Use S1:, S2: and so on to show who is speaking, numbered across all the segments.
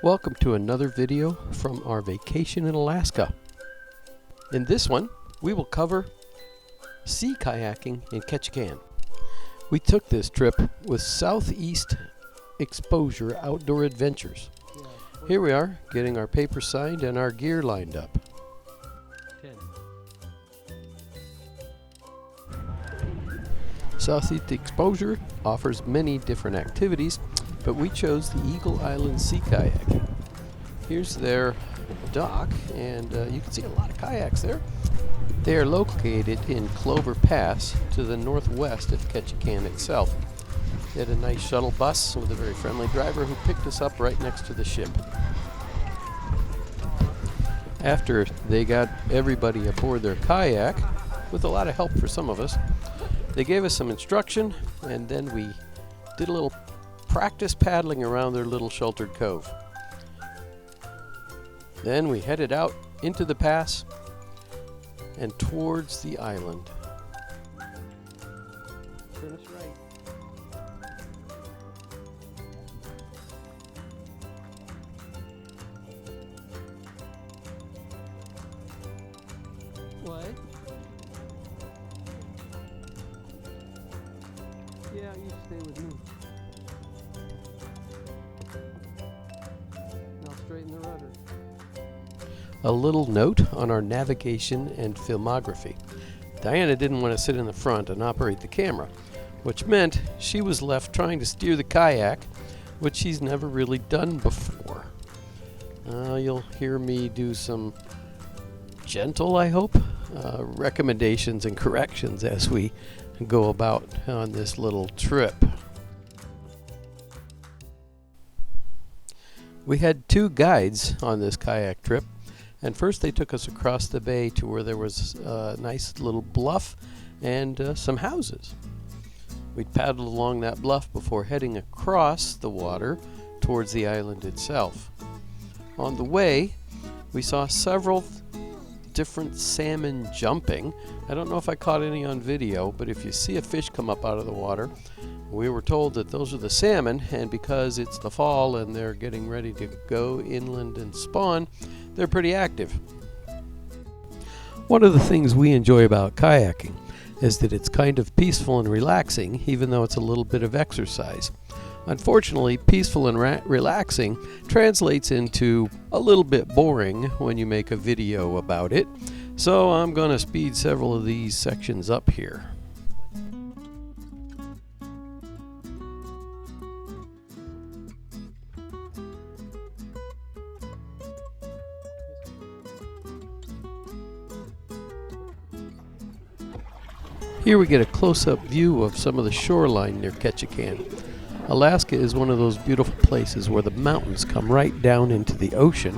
S1: Welcome to another video from our vacation in Alaska. In this one, we will cover sea kayaking in Ketchikan. We took this trip with Southeast Exposure Outdoor Adventures. Here we are, getting our paper signed and our gear lined up. 10. Southeast Exposure offers many different activities, but we chose the Eagle Island Sea Kayaking. Here's their dock, and you can see a lot of kayaks there. They are located in Clover Pass to the northwest of Ketchikan itself. They had a nice shuttle bus with a very friendly driver who picked us up right next to the ship. After they got everybody aboard their kayak, with a lot of help for some of us, they gave us some instruction, and then we did a little practice paddling around their little sheltered cove. Then we headed out into the pass and towards the island. Turn us right. What? Yeah, you stay with me. Now straighten the rudder. A little note on our navigation and filmography. Diana didn't want to sit in the front and operate the camera, which meant she was left trying to steer the kayak, which she's never really done before. You'll hear me do some gentle, I hope, recommendations and corrections as we go about on this little trip. We had two guides on this kayak trip, and first they took us across the bay to where there was a nice little bluff and some houses. We paddled along that bluff before heading across the water towards the island itself. On the way, we saw several different salmon jumping. I don't know if I caught any on video, but if you see a fish come up out of the water, we were told that those are the salmon, and because it's the fall and they're getting ready to go inland and spawn, they're pretty active. One of the things we enjoy about kayaking is that it's kind of peaceful and relaxing, even though it's a little bit of exercise. Unfortunately, peaceful and relaxing translates into a little bit boring when you make a video about it, so I'm going to speed several of these sections up here. Here we get a close-up view of some of the shoreline near Ketchikan. Alaska is one of those beautiful places where the mountains come right down into the ocean,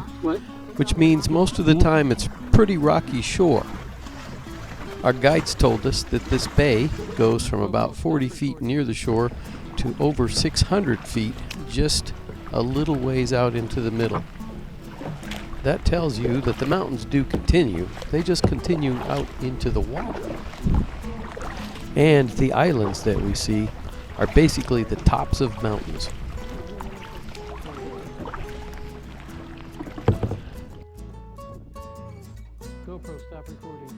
S1: which means most of the time it's pretty rocky shore. Our guides told us that this bay goes from about 40 feet near the shore to over 600 feet just a little ways out into the middle. That tells you that the mountains do continue, they just continue out into the water. And the islands that we see are basically the tops of mountains. GoPro, stop recording.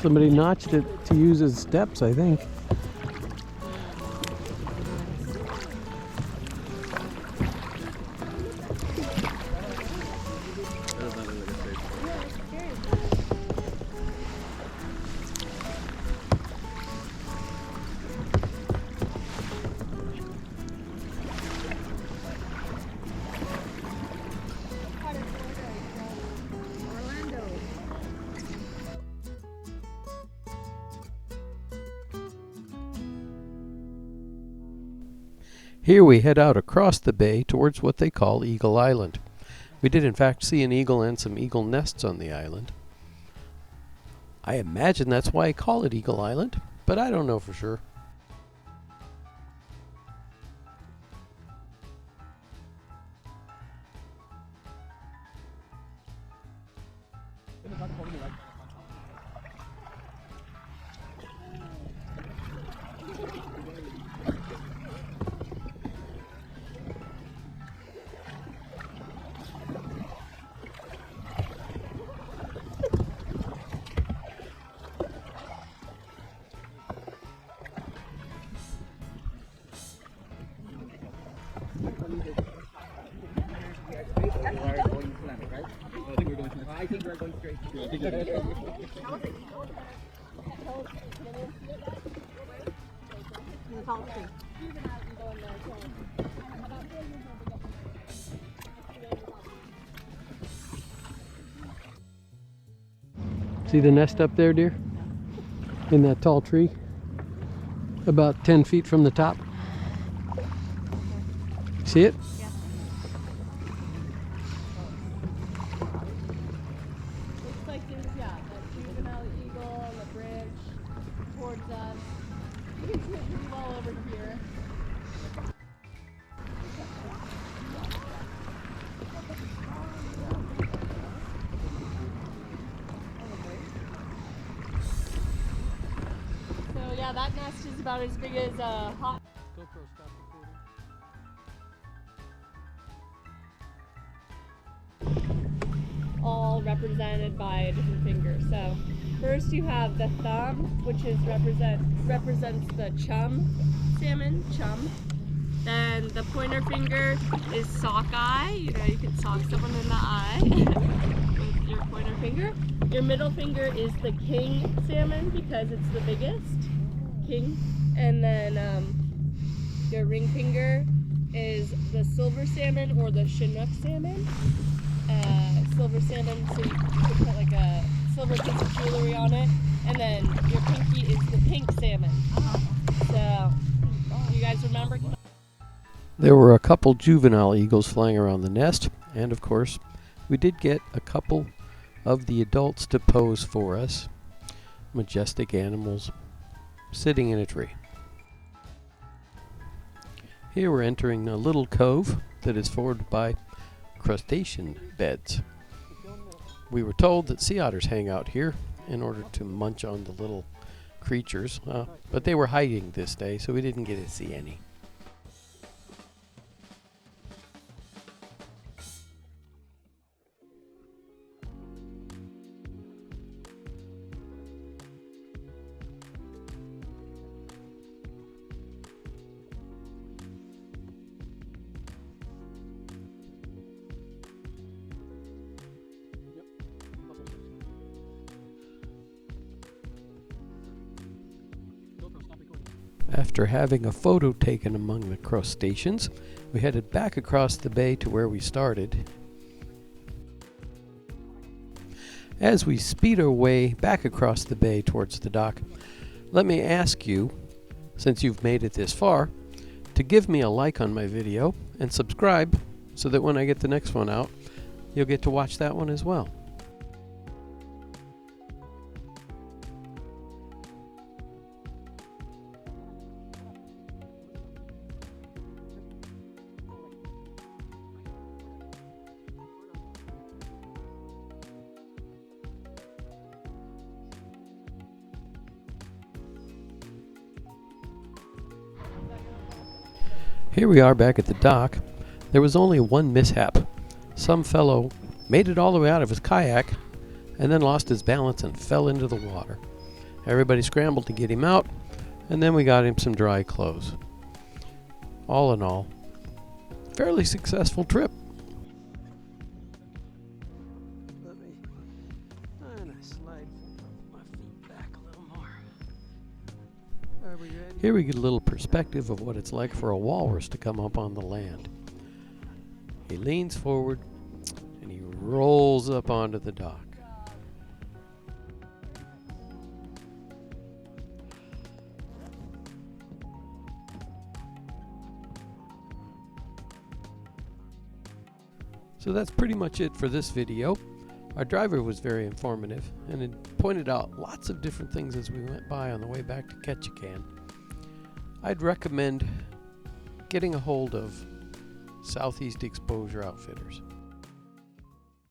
S1: Somebody notched it to use as steps, I think. Here we head out across the bay towards what they call Eagle Island. We did in fact see an eagle and some eagle nests on the island. I imagine that's why I call it Eagle Island, but I don't know for sure.
S2: I think we're going straight.
S1: See the nest up there, dear? In that tall tree? About 10 feet from the top. See it?
S3: Yeah. Looks like there's, yeah, a juvenile eagle on the bridge towards us. You can see it pretty well over here. So yeah, that nest is about as big as a hot.
S1: GoPro, stop recording.
S3: All represented by a different finger. So first you have the thumb, which is represents the chum salmon, chum. Then the pointer finger is sockeye. You know, you can sock someone in the eye with your pointer finger. Your middle finger is the king salmon because it's the biggest, king. And then your ring finger is the silver salmon or the Chinook salmon. Silver salmon, so you could put like a silver piece of jewelry on it. And then your pinky is the pink salmon. So, you guys remember?
S1: There were a couple juvenile eagles flying around the nest, and of course, we did get a couple of the adults to pose for us. Majestic animals sitting in a tree. Here we're entering a little cove that is formed by crustacean beds. We were told that sea otters hang out here in order to munch on the little creatures, but they were hiding this day, so we didn't get to see any. After having a photo taken among the crustaceans, we headed back across the bay to where we started. As we speed our way back across the bay towards the dock, let me ask you, since you've made it this far, to give me a like on my video and subscribe so that when I get the next one out, you'll get to watch that one as well. Here we are back at the dock. There was only one mishap. Some fellow made it all the way out of his kayak and then lost his balance and fell into the water. Everybody scrambled to get him out, and then we got him some dry clothes. All in all, fairly successful trip. Let me slide my feet back a little more. Are we ready? Here we get a little perspective of what it's like for a walrus to come up on the land. He leans forward and he rolls up onto the dock. So that's pretty much it for this video. Our driver was very informative and it pointed out lots of different things as we went by on the way back to Ketchikan. I'd recommend getting a hold of Southeast Exposure Outfitters.